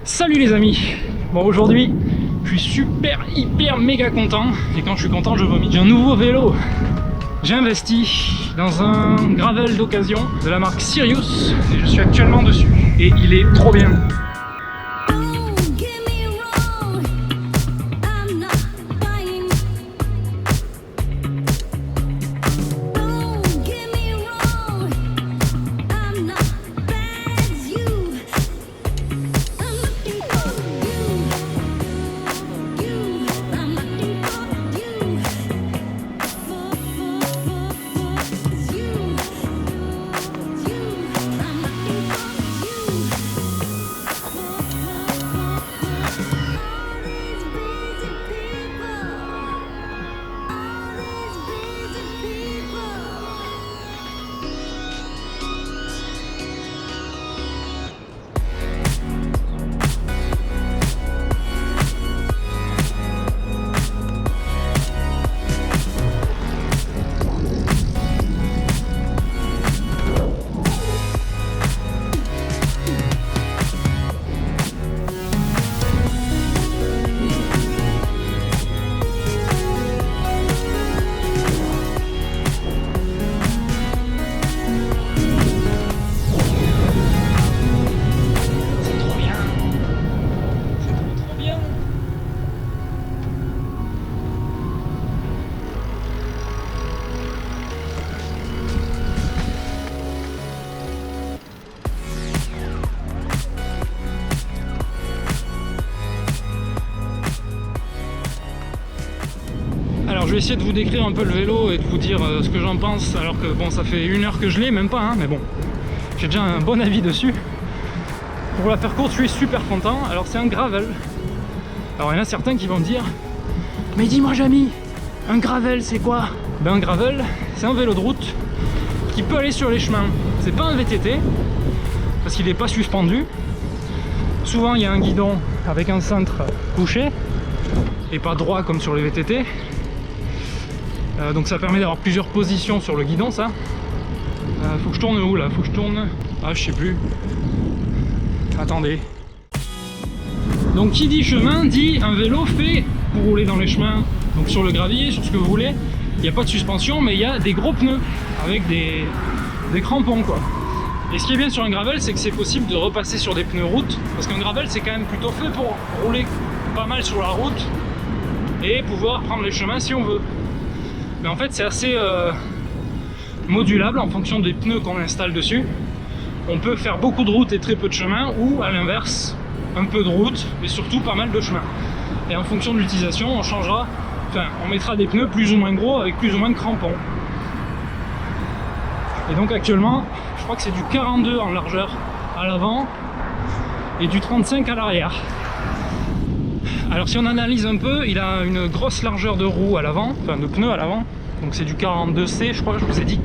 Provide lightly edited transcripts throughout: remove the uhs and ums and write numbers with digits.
Salut les amis. Bon, aujourd'hui je suis super hyper méga content, et quand je suis content je vomis. J'ai un nouveau vélo. J'ai investi dans un gravel d'occasion de la marque Sirius et je suis actuellement dessus et il est trop bien. Alors je vais essayer de vous décrire un peu le vélo et de vous dire ce que j'en pense, alors que bon, ça fait 1 heure que je l'ai, même pas, hein, mais bon, j'ai déjà un bon avis dessus. Pour la faire courte, je suis super content. Alors c'est un gravel. Alors il y en a certains qui vont me dire, mais dis-moi Jamy, un gravel c'est quoi? Ben un gravel, c'est un vélo de route qui peut aller sur les chemins. C'est pas un VTT, parce qu'il n'est pas suspendu. Souvent il y a un guidon avec un cintre couché, et pas droit comme sur les VTT. Donc ça permet d'avoir plusieurs positions sur le guidon, ça. Faut que je tourne où là? Faut que je tourne... Ah, je sais plus. Attendez. Donc qui dit chemin dit un vélo fait pour rouler dans les chemins. Donc sur le gravier, sur ce que vous voulez. Il n'y a pas de suspension, mais il y a des gros pneus avec des crampons, quoi. Et ce qui est bien sur un gravel, c'est que c'est possible de repasser sur des pneus route. Parce qu'un gravel, c'est quand même plutôt fait pour rouler pas mal sur la route et pouvoir prendre les chemins si on veut. Mais en fait c'est assez modulable en fonction des pneus qu'on installe dessus. On peut faire beaucoup de route et très peu de chemin, ou à l'inverse, un peu de route mais surtout pas mal de chemin. Et en fonction de l'utilisation, on changera, enfin on mettra des pneus plus ou moins gros avec plus ou moins de crampons. Et donc actuellement, je crois que c'est du 42 en largeur à l'avant et du 35 à l'arrière. Alors si on analyse un peu, il a une grosse largeur de roue à l'avant, enfin de pneus à l'avant, donc c'est du 42C je crois, je vous ai dit.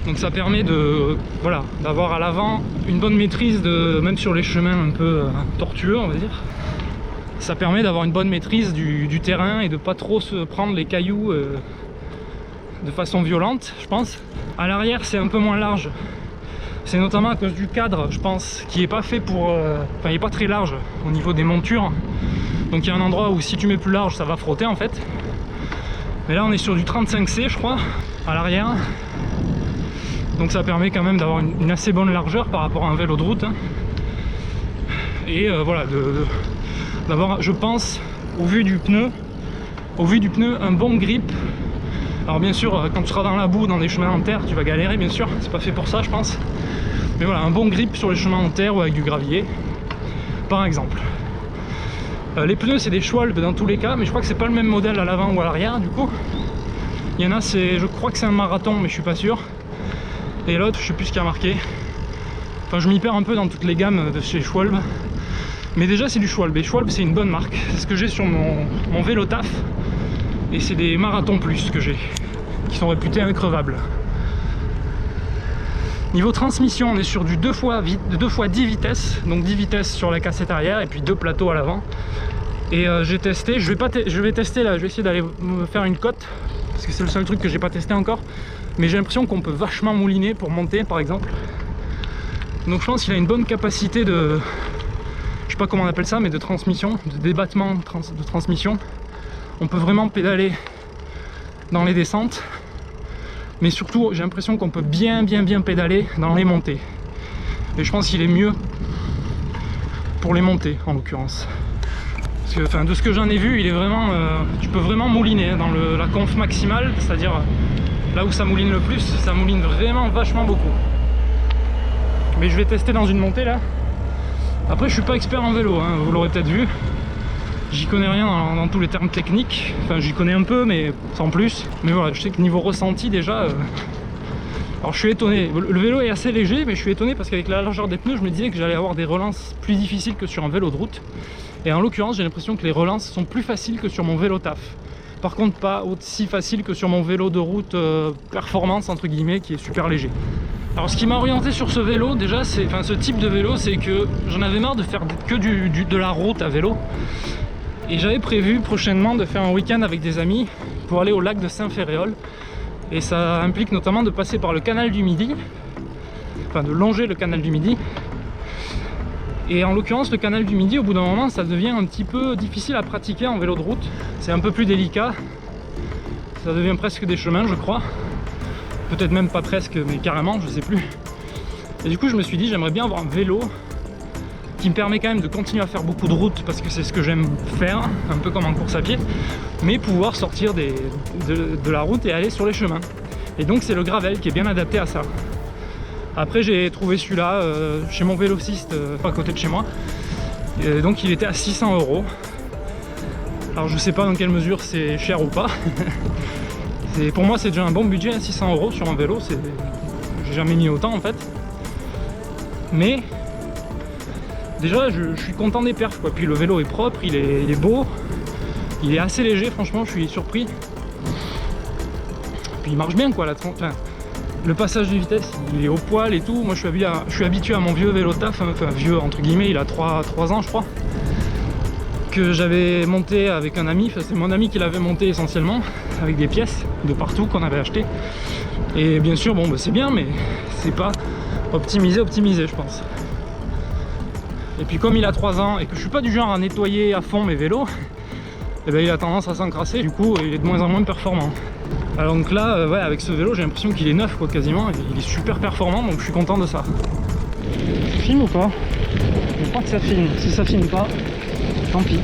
Donc ça permet de, voilà, d'avoir à l'avant une bonne maîtrise, même sur les chemins un peu tortueux on va dire. Ça permet d'avoir une bonne maîtrise du terrain et de pas trop se prendre les cailloux de façon violente, je pense. À l'arrière c'est un peu moins large. C'est notamment à cause du cadre, je pense, qui est pas fait pour... Enfin, il est pas très large au niveau des montures. Donc il y a un endroit où si tu mets plus large, ça va frotter en fait. Mais là on est sur du 35C je crois, à l'arrière. Donc ça permet quand même d'avoir une assez bonne largeur par rapport à un vélo de route. Et voilà, d'avoir, je pense, au vu du pneu, un bon grip. Alors bien sûr, quand tu seras dans la boue, dans des chemins en terre, tu vas galérer bien sûr, c'est pas fait pour ça je pense. Mais voilà, un bon grip sur les chemins en terre ou avec du gravier, par exemple. Les pneus c'est des Schwalbe dans tous les cas, mais je crois que c'est pas le même modèle à l'avant ou à l'arrière du coup. Il y en a, je crois que c'est un marathon mais je suis pas sûr. Et l'autre, je sais plus ce qu'il y a marqué. Enfin je m'y perds un peu dans toutes les gammes de chez Schwalbe. Mais déjà c'est du Schwalbe, et Schwalbe c'est une bonne marque. C'est ce que j'ai sur mon vélo taf. Et c'est des marathons plus que j'ai, qui sont réputés increvables. Niveau transmission, on est sur du 2x10 vitesses, donc 10 vitesses sur la cassette arrière et puis 2 plateaux à l'avant. Et j'ai testé, je vais tester là, je vais essayer d'aller me faire une cote, parce que c'est le seul truc que j'ai pas testé encore. Mais j'ai l'impression qu'on peut vachement mouliner pour monter par exemple. Donc je pense qu'il a une bonne capacité de... pas comment on appelle ça, mais de transmission, de débattement de transmission. On peut vraiment pédaler dans les descentes, mais surtout j'ai l'impression qu'on peut bien pédaler dans les montées. Et je pense qu'il est mieux pour les montées en l'occurrence. Parce que, enfin, de ce que j'en ai vu, il est vraiment, tu peux vraiment mouliner dans la conf maximale, c'est-à-dire là où ça mouline le plus, ça mouline vraiment vachement beaucoup. Mais je vais tester dans une montée là. Après je suis pas expert en vélo, hein, vous l'aurez peut-être vu. J'y connais rien dans tous les termes techniques. Enfin j'y connais un peu mais sans plus. Mais voilà, je sais que niveau ressenti déjà... Alors je suis étonné. Le vélo est assez léger mais je suis étonné parce qu'avec la largeur des pneus je me disais que j'allais avoir des relances plus difficiles que sur un vélo de route. Et en l'occurrence j'ai l'impression que les relances sont plus faciles que sur mon vélo taf. Par contre pas aussi facile que sur mon vélo de route performance entre guillemets qui est super léger. Alors ce qui m'a orienté sur ce vélo déjà, enfin ce type de vélo, c'est que j'en avais marre de faire que de la route à vélo. Et j'avais prévu prochainement de faire un week-end avec des amis pour aller au lac de Saint-Ferréol. Et ça implique notamment de passer par le canal du Midi, enfin de longer le canal du Midi. Et en l'occurrence le canal du Midi, au bout d'un moment, ça devient un petit peu difficile à pratiquer en vélo de route. C'est un peu plus délicat, ça devient presque des chemins je crois. Peut-être même pas presque, mais carrément, je sais plus. Et du coup je me suis dit j'aimerais bien avoir un vélo qui me permet quand même de continuer à faire beaucoup de route parce que c'est ce que j'aime faire, un peu comme en course à pied, mais pouvoir sortir de la route et aller sur les chemins. Et donc c'est le gravel qui est bien adapté à ça. Après j'ai trouvé celui-là chez mon vélociste, pas à côté de chez moi, et donc il était à 600 €. Alors je sais pas dans quelle mesure c'est cher ou pas. Pour moi c'est déjà un bon budget à 600 € sur un vélo, j'ai jamais mis autant en fait. Mais déjà je suis content des perfs quoi. Puis le vélo est propre, il est beau, il est assez léger, franchement je suis surpris. Puis il marche bien quoi, enfin, le passage de vitesse il est au poil et tout. Moi je suis habitué à mon vieux vélo taf, enfin vieux entre guillemets, il a 3 ans je crois, que j'avais monté avec un ami. Enfin, c'est mon ami qui l'avait monté essentiellement, avec des pièces de partout qu'on avait acheté. Et bien sûr bon bah, c'est bien mais c'est pas optimisé je pense. Et puis comme il a 3 ans et que je suis pas du genre à nettoyer à fond mes vélos, et ben il a tendance à s'encrasser, du coup il est de moins en moins performant. Alors donc là ouais, avec ce vélo j'ai l'impression qu'il est neuf quoi, quasiment, il est super performant, donc je suis content de ça. Ça filme ou pas? Je crois que ça filme, si ça filme pas, tant pis.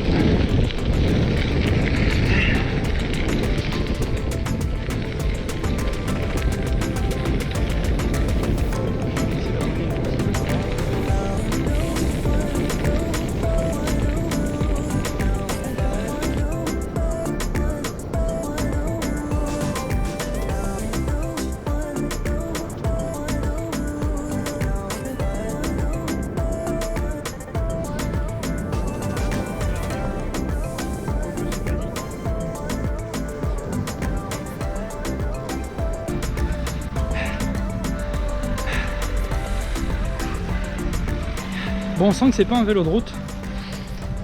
Bon, on sent que c'est pas un vélo de route.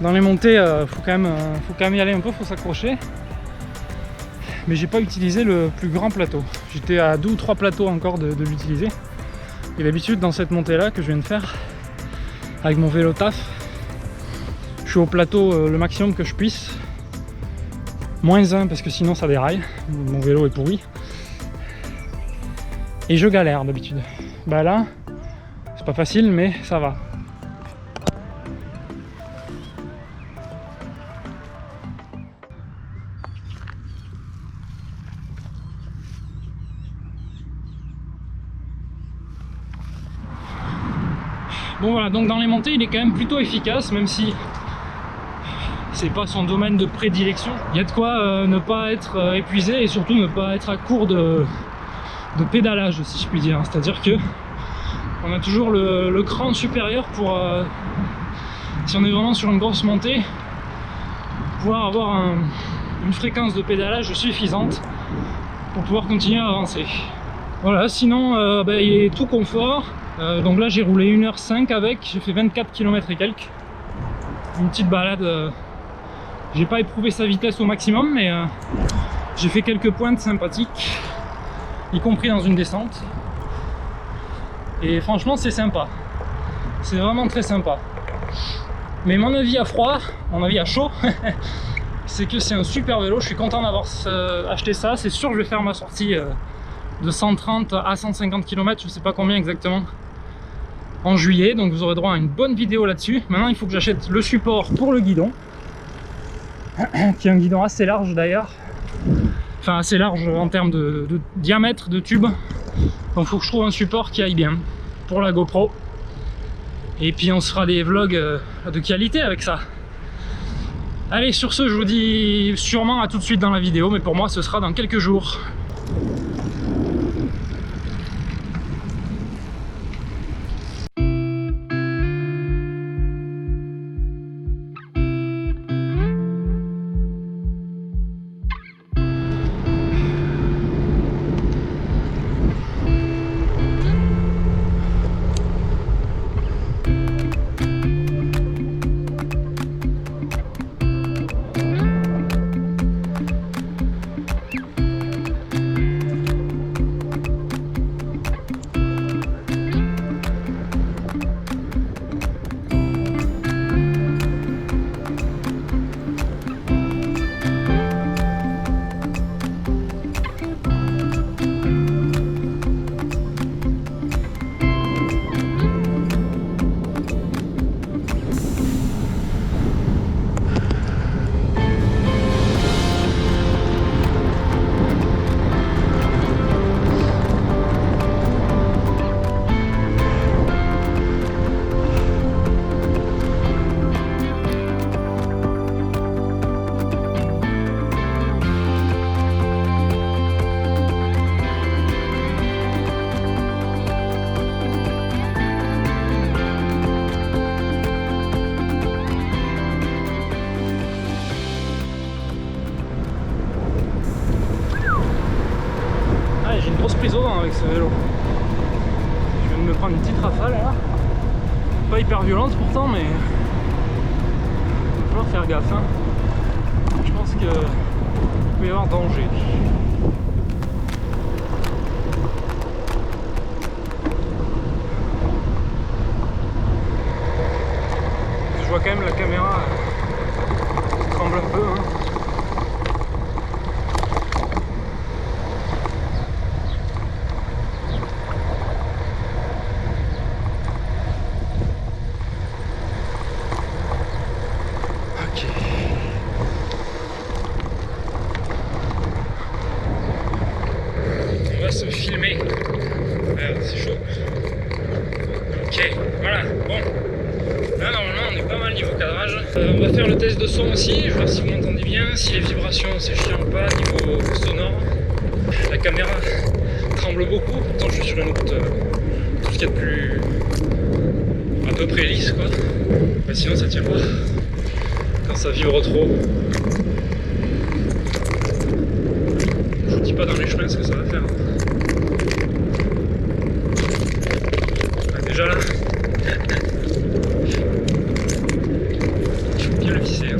Dans les montées, faut quand même y aller un peu, faut s'accrocher. Mais j'ai pas utilisé le plus grand plateau. J'étais à 2 ou 3 plateaux encore de l'utiliser. Et d'habitude dans cette montée là que je viens de faire avec mon vélo taf, je suis au plateau le maximum que je puisse. -1 parce que sinon ça déraille. Mon vélo est pourri. Et je galère d'habitude. Bah là, c'est pas facile mais ça va. Bon voilà, donc dans les montées il est quand même plutôt efficace, même si c'est pas son domaine de prédilection. Il y a de quoi ne pas être épuisé et surtout ne pas être à court de pédalage, si je puis dire. C'est-à-dire que on a toujours le cran supérieur pour, si on est vraiment sur une grosse montée, pouvoir avoir une fréquence de pédalage suffisante pour pouvoir continuer à avancer. Voilà, sinon il est tout confort. Donc là j'ai roulé 1h05 avec, j'ai fait 24 km et quelques. Une petite balade, j'ai pas éprouvé sa vitesse au maximum mais j'ai fait quelques pointes sympathiques, y compris dans une descente. Et franchement c'est sympa, c'est vraiment très sympa. Mais mon avis à froid, mon avis à chaud, c'est que c'est un super vélo. Je suis content d'avoir acheté ça. C'est sûr que je vais faire ma sortie de 130 à 150 km, je sais pas combien exactement, en juillet. Donc vous aurez droit à une bonne vidéo là-dessus. Maintenant, il faut que j'achète le support pour le guidon, qui est un guidon assez large d'ailleurs. Enfin, assez large en termes de diamètre de tube. Donc il faut que je trouve un support qui aille bien pour la GoPro. Et puis on se fera des vlogs de qualité avec ça. Allez, sur ce, je vous dis sûrement à tout de suite dans la vidéo, mais pour moi ce sera dans quelques jours. J'ai une grosse prise au vent avec ce vélo. Je viens de me prendre une petite rafale là. Pas hyper violente pourtant, mais il va falloir faire gaffe, hein. Je pense qu'il peut y avoir danger. Je vois quand même la caméra qui tremble un peu, hein. Se filmer. C'est chaud. Ok, voilà, bon. Là, normalement, on est pas mal niveau cadrage. On va faire le test de son aussi, je vais voir si vous m'entendez bien, si les vibrations c'est chiant ou pas, niveau sonore. La caméra tremble beaucoup, pourtant je suis sur une route tout ce qu'il y a de plus à peu près lisse, quoi. Bah, sinon ça tient pas. Quand ça vibre trop. Je vous dis pas dans les chemins ce que ça va faire. Déjà là, il faut bien le visser. Hein.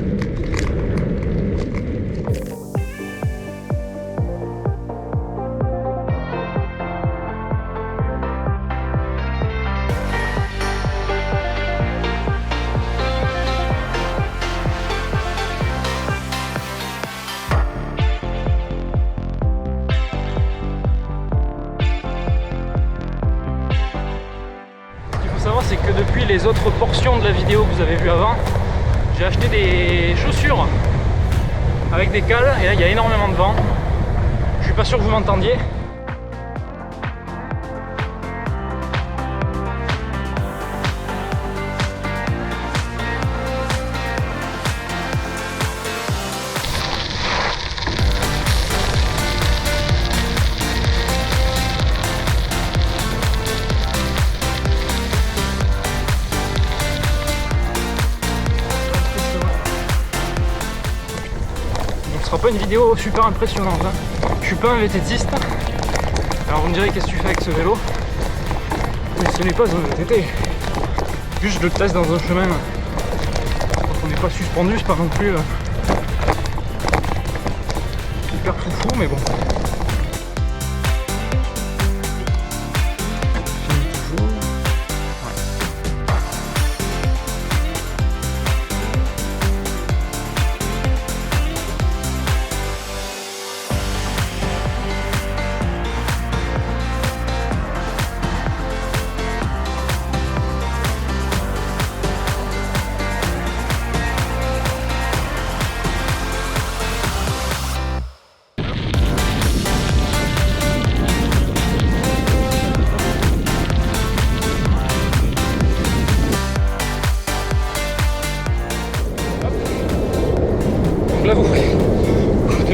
C'est que depuis les autres portions de la vidéo que vous avez vu avant, j'ai acheté des chaussures avec des cales et là il y a énormément de vent. Je suis pas sûr que vous m'entendiez. Ce sera pas une vidéo super impressionnante, hein. Je suis pas un VTTiste. Alors vous me direz qu'est-ce que tu fais avec ce vélo, mais ce n'est pas un VTT. Juste je le teste dans un chemin. Quand on n'est pas suspendu, c'est pas non plus hyper foufou, mais bon.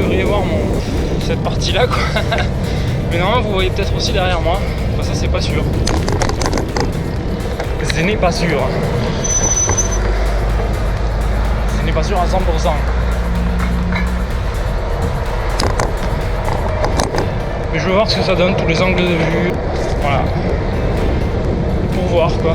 devriez voir cette partie là quoi. Mais normalement vous voyez peut-être aussi derrière moi. Enfin, ça c'est pas sûr. Ce n'est pas sûr. Ce n'est pas sûr à 100%. Mais je veux voir ce que ça donne, tous les angles de vue. Voilà. Pour voir quoi.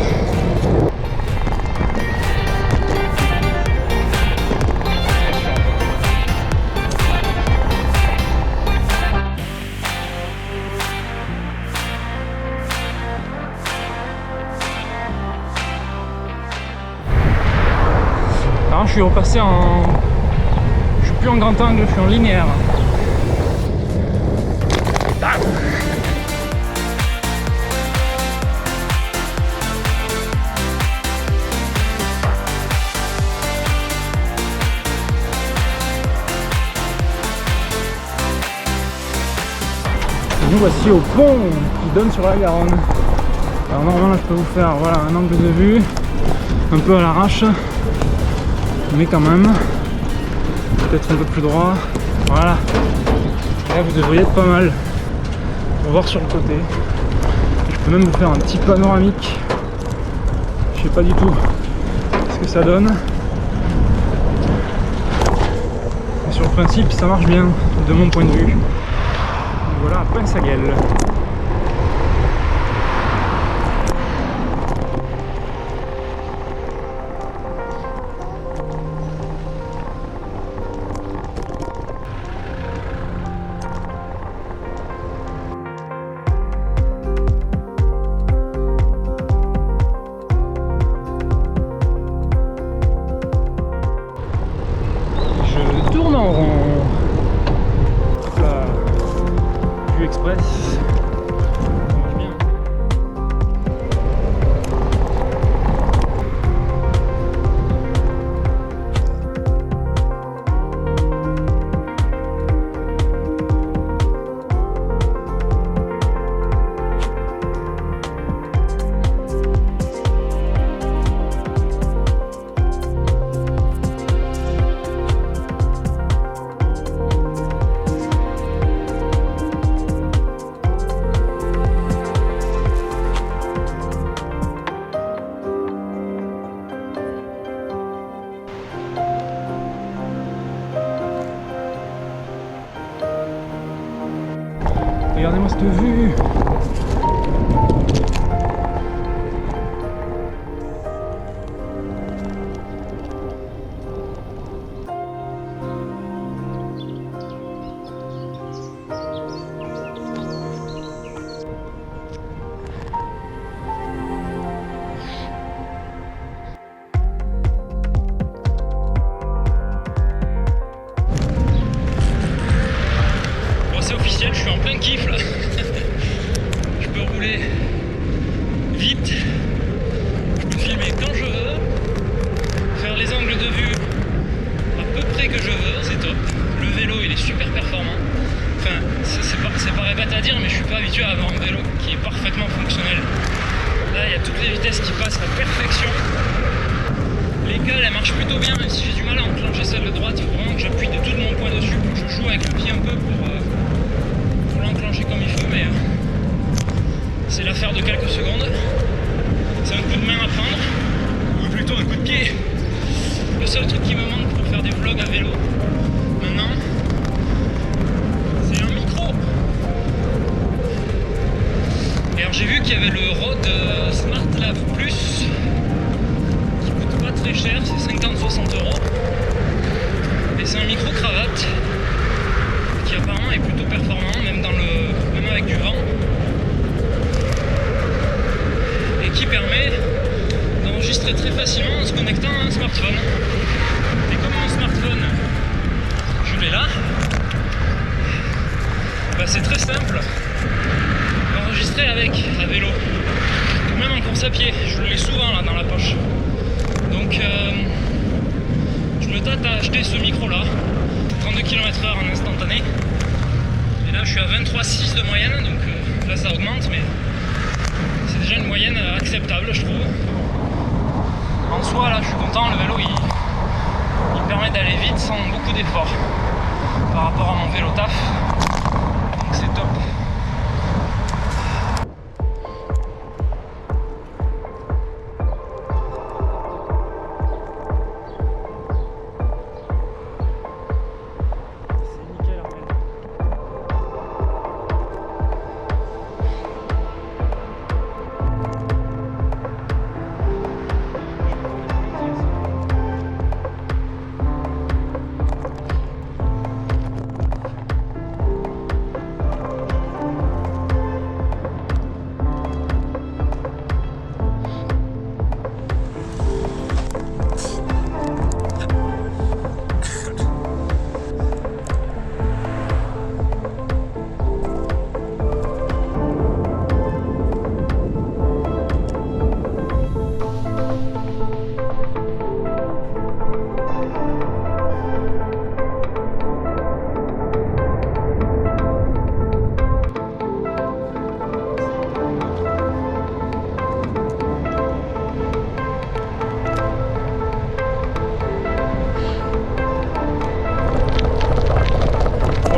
Alors, je suis repassé en... Je suis plus en grand angle, je suis en linéaire. Nous voici au pont qui donne sur la Garonne. Alors normalement là je peux vous faire voilà, un angle de vue un peu à l'arrache, mais quand même peut-être un peu plus droit. Voilà. Et là vous devriez être pas mal. On va voir sur le côté. Je peux même vous faire un petit panoramique. Je sais pas du tout ce que ça donne. Mais sur le principe ça marche bien de mon point de vue. Voilà, Pinsaguel. Je tourne en rond. Express. Ça marche bien. Regardez-moi cette vue. C'est officiel, je suis en plein kiff là. Je peux rouler vite, je peux filmer quand je veux, faire les angles de vue à peu près que je veux, c'est top. Le vélo il est super performant. Enfin, c'est pas répète à dire, mais je suis pas habitué à avoir un vélo qui est parfaitement fonctionnel. Là il y a toutes les vitesses qui passent à perfection. Les cales elles marchent plutôt bien, même si j'ai du mal à enclencher celle de droite, il faut vraiment que j'appuie de tout mon poids dessus. Je joue avec le pied un peu pour l'enclencher comme il faut, mais c'est l'affaire de quelques secondes. C'est un coup de main à prendre, ou plutôt un coup de pied. Le seul truc qui me manque pour faire des vlogs à vélo maintenant, c'est un micro. Et alors j'ai vu qu'il y avait le Rode SmartLav Plus qui coûte pas très cher, c'est 50-60 €. Et c'est un micro cravate qui apparemment est plutôt performant, même avec du vent, et qui permet d'enregistrer très facilement en se connectant à un smartphone. Et comme mon smartphone, je l'ai là, bah c'est très simple d'enregistrer avec à vélo, ou même en course à pied. Je l'ai souvent là dans la poche. Donc je me tâte à acheter ce micro là, 32 km/h en instantané. Et là je suis à 23,6 de moyenne, donc là ça augmente, mais c'est déjà une moyenne acceptable je trouve. En soi là je suis content, le vélo il permet d'aller vite sans beaucoup d'efforts. par rapport à mon vélo taf. Donc c'est top.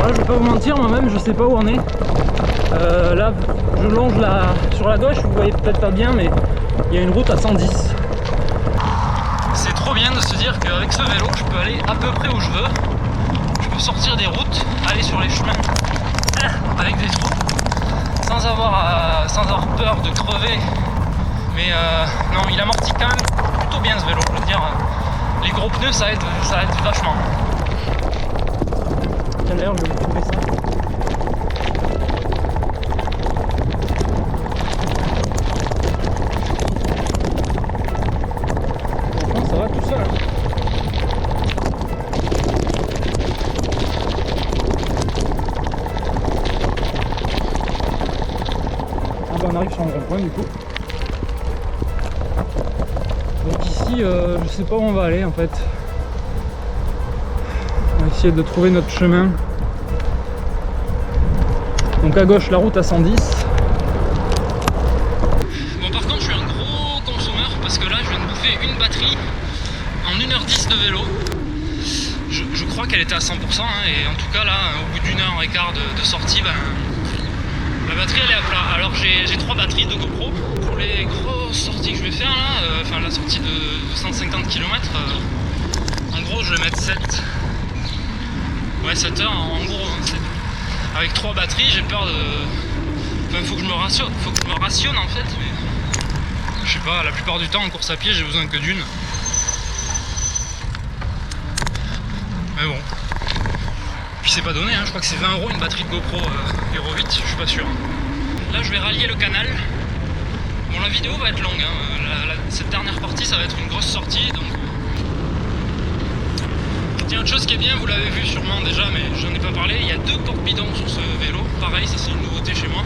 Je vais pas vous mentir, moi-même je sais pas où on est. Là je longe sur la gauche, vous voyez peut-être pas bien, mais il y a une route à 110. C'est trop bien de se dire qu'avec ce vélo je peux aller à peu près où je veux. Je peux sortir des routes, aller sur les chemins avec des trous sans avoir peur de crever. Mais non, il amortit quand même plutôt bien ce vélo, je veux dire. Les gros pneus ça aide vachement. D'ailleurs, je vais vous trouver ça. Franchement, ça va tout seul. Ah bah, on arrive sur un rond-point du coup. Donc ici, je sais pas où on va aller en fait. On va essayer de trouver notre chemin. Donc à gauche la route à 110. Bon par contre je suis un gros consommeur parce que là je viens de bouffer une batterie en 1h10 de vélo. Je crois qu'elle était à 100% hein, et en tout cas là au bout d'une heure et quart de sortie, ben, la batterie elle est à plat. Alors j'ai 3 batteries de GoPro. Pour les grosses sorties que je vais faire là, enfin la sortie de 150 km, en gros je vais mettre 7. Ouais 7 heures en gros. Avec 3 batteries, j'ai peur de... Enfin, faut que je me rationne en fait, mais... Je sais pas, la plupart du temps en course à pied, j'ai besoin que d'une. Mais bon. Puis c'est pas donné, hein. Je crois que c'est 20 € une batterie de GoPro Hero 8, je suis pas sûr. Là, je vais rallier le canal. Bon, la vidéo va être longue, hein. Cette dernière partie, ça va être une grosse sortie, donc... Tiens, autre chose qui est bien, vous l'avez vu sûrement déjà, mais j'en ai pas parlé, il y a 2 porte-bidons sur ce vélo. Pareil, ça c'est une nouveauté chez moi.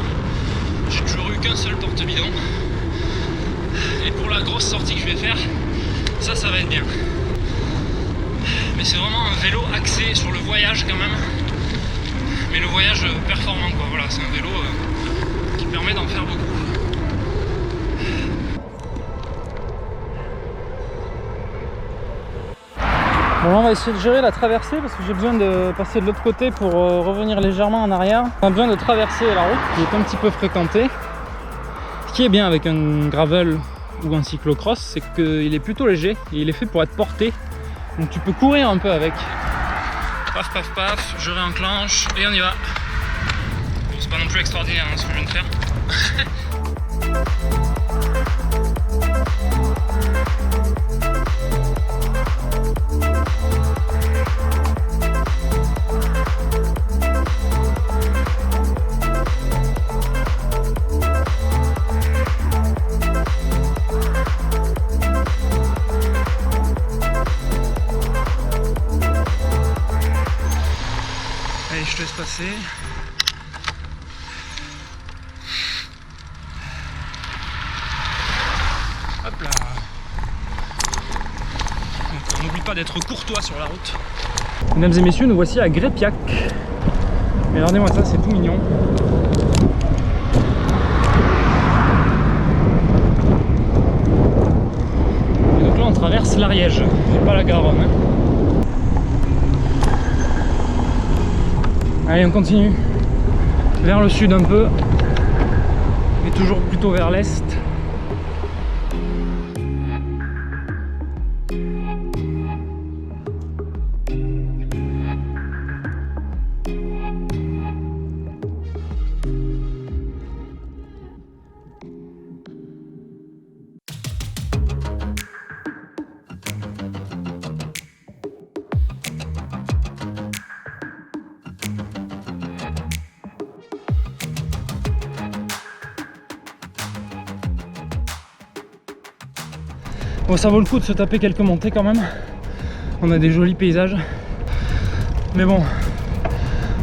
J'ai toujours eu qu'un seul porte-bidon. Et pour la grosse sortie que je vais faire, ça va être bien. Mais c'est vraiment un vélo axé sur le voyage quand même. Mais le voyage performant quoi, voilà, c'est un vélo qui permet d'en faire beaucoup. Bon là on va essayer de gérer la traversée parce que j'ai besoin de passer de l'autre côté pour revenir légèrement en arrière. On a besoin de traverser la route qui est un petit peu fréquentée. Ce qui est bien avec un gravel ou un cyclocross, c'est qu'il est plutôt léger et il est fait pour être porté. Donc tu peux courir un peu avec. Paf paf paf, je réenclenche et on y va. Bon, c'est pas non plus extraordinaire hein, ce que je viens de faire. Allez, je te laisse passer. Hop là. On n'oublie pas d'être courtois sur la route. Mesdames et messieurs, nous voici à Greypiac. Mais regardez-moi ça, c'est tout mignon. Et donc là, on traverse l'Ariège, et pas la Garonne. Hein. Allez, on continue vers le sud un peu, mais toujours plutôt vers l'est. Bon, ça vaut le coup de se taper quelques montées quand même. On a des jolis paysages. Mais bon,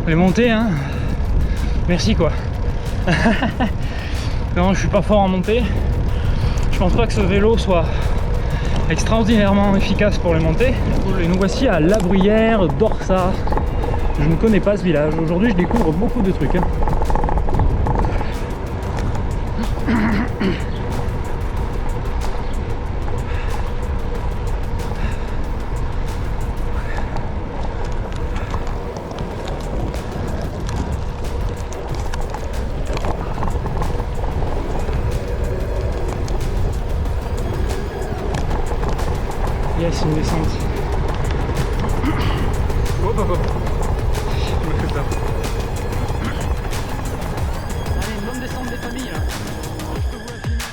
les montées, hein, merci quoi. Non, je suis pas fort en montée. Je pense pas que ce vélo soit extraordinairement efficace pour les montées. Et nous voici à La Bruyère d'Orsat. Je ne connais pas ce village. Aujourd'hui, je découvre beaucoup de trucs. Yes, une descente. Hop hop hop. Ça m'a fait peur. Allez, une bonne descente des familles là. Je peux vous la filmer.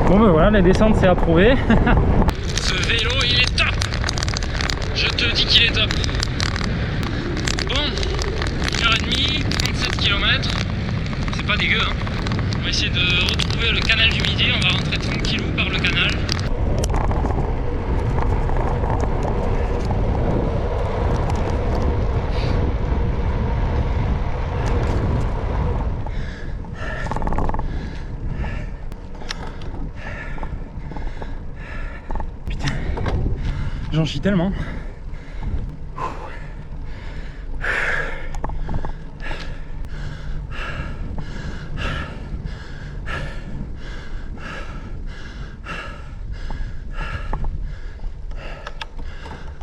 Bon ben voilà, la descente c'est approuvé. Ce vélo il est top. Je te dis qu'il est top. Bon, 1h30, 37 km. C'est pas dégueu hein. On va essayer de retrouver le canal du Midi. On va rentrer tranquillou par le canal. J'en chie tellement.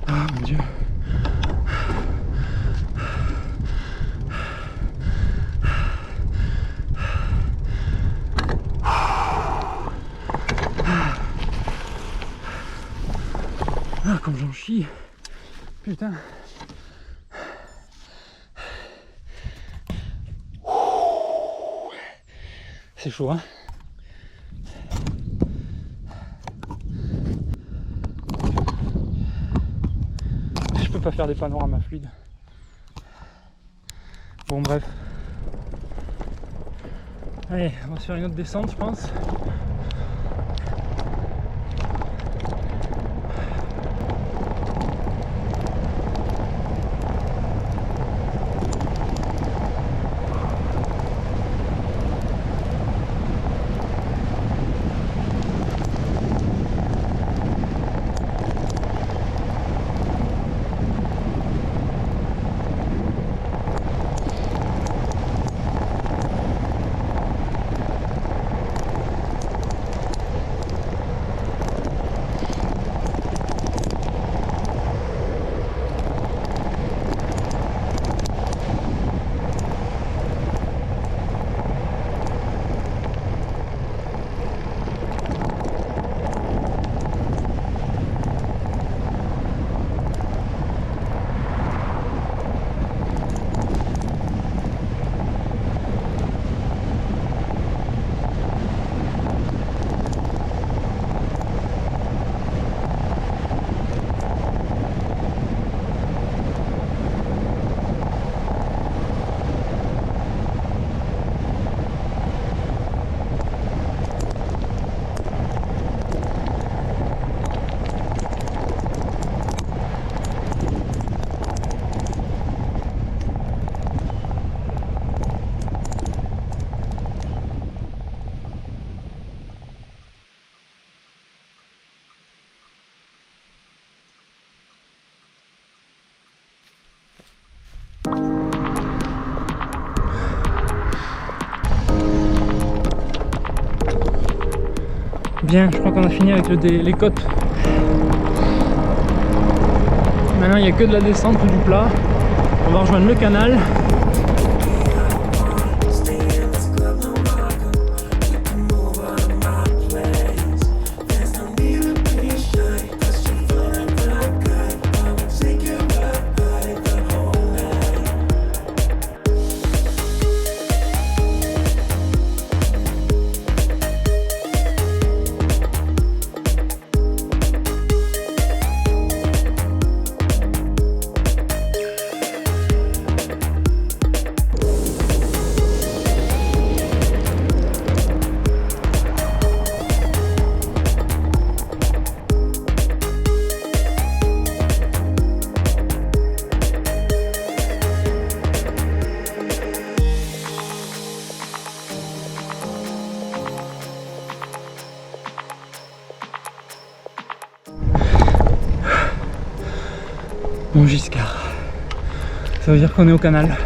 Ah mon Dieu. Ah, comme j'en chie. Putain. C'est chaud, hein. Je peux pas faire des panoramas fluides. Bon, bref. Allez, on va se faire une autre descente, je pense. Bien, je crois qu'on a fini avec les côtes. Maintenant il n'y a que de la descente ou du plat. On va rejoindre le canal. Bon Giscard, ça veut dire qu'on est au canal.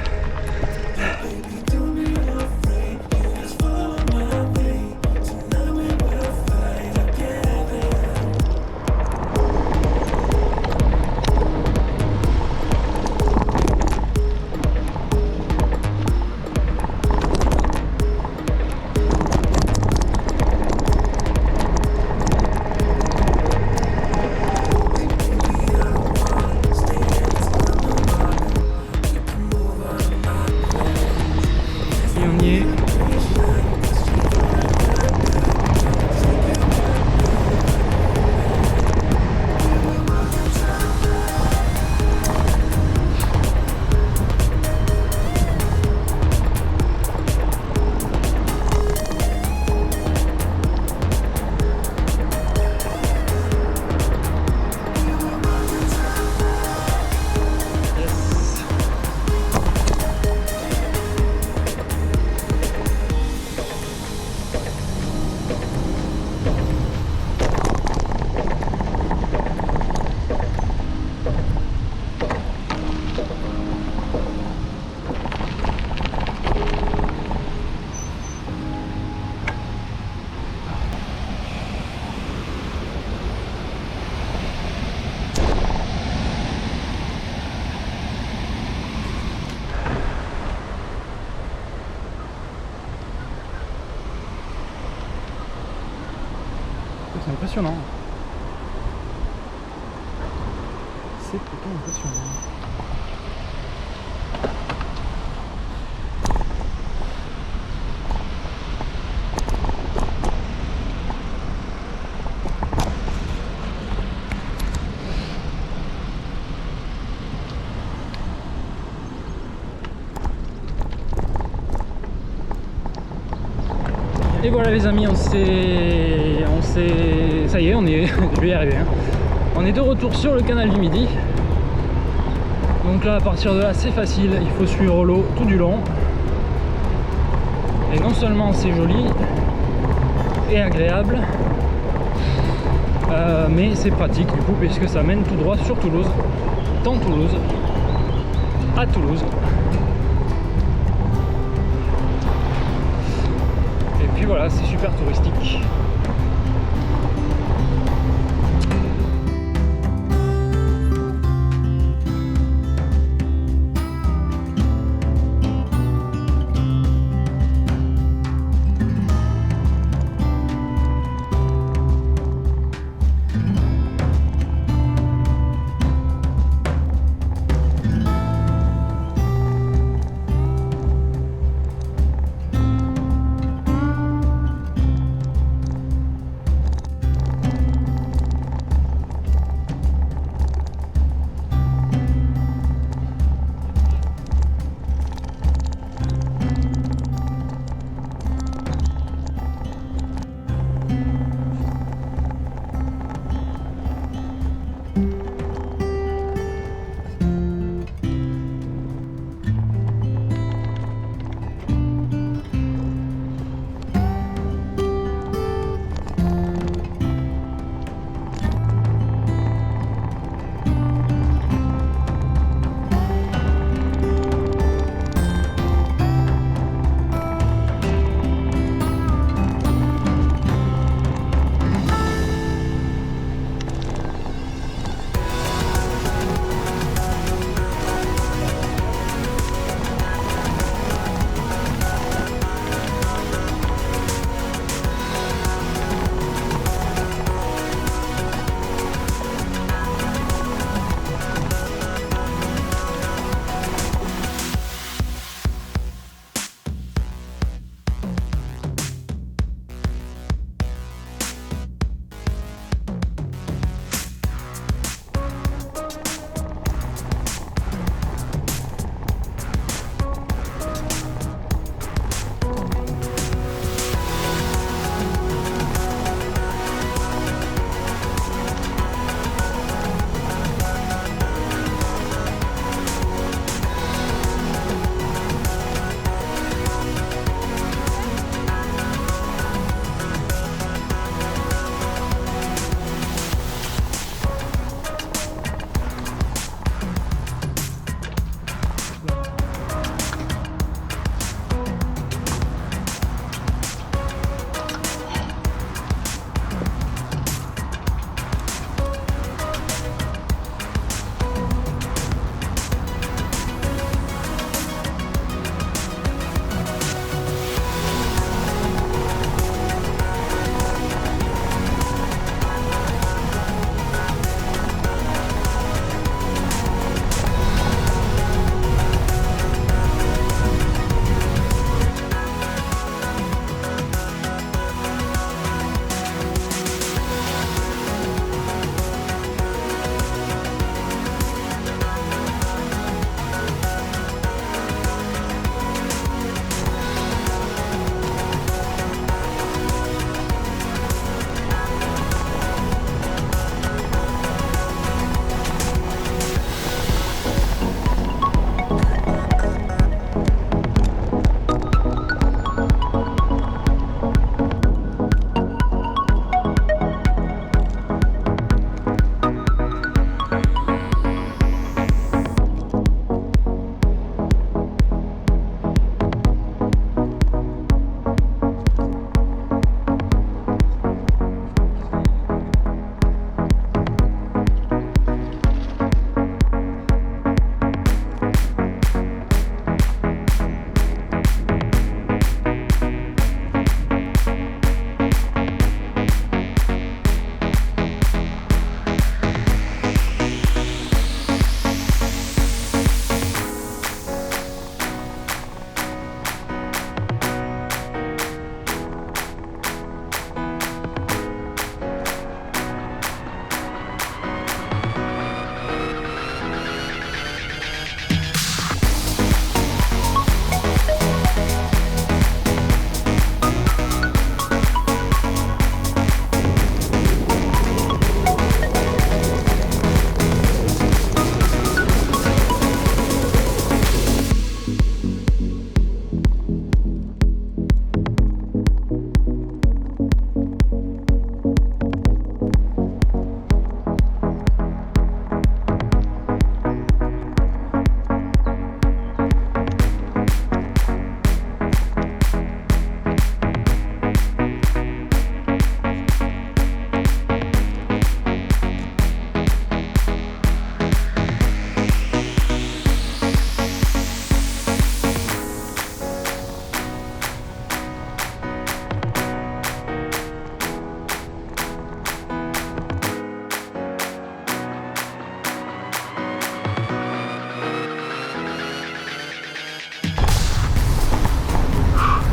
C'est impressionnant. C'est plutôt impressionnant. Et voilà les amis, ça y est, je vais y arriver. Hein. On est de retour sur le canal du Midi. Donc là, à partir de là, c'est facile, il faut suivre l'eau tout du long. Et non seulement c'est joli et agréable, mais c'est pratique du coup, puisque ça mène tout droit sur Toulouse, dans Toulouse, à Toulouse. Et puis voilà, c'est super touristique.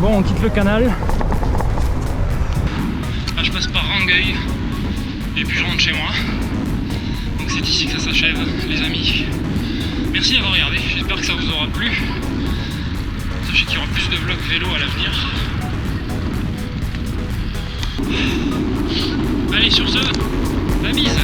Bon, on quitte le canal. Là, je passe par Rangueil et puis je rentre chez moi. Donc c'est ici que ça s'achève, les amis. Merci d'avoir regardé, j'espère que ça vous aura plu. Sachez qu'il y aura plus de vlogs vélo à l'avenir. Allez, sur ce, la bise.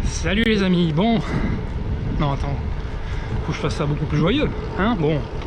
Salut les amis, bon... Non attends, faut que je fasse ça beaucoup plus joyeux, hein. Bon,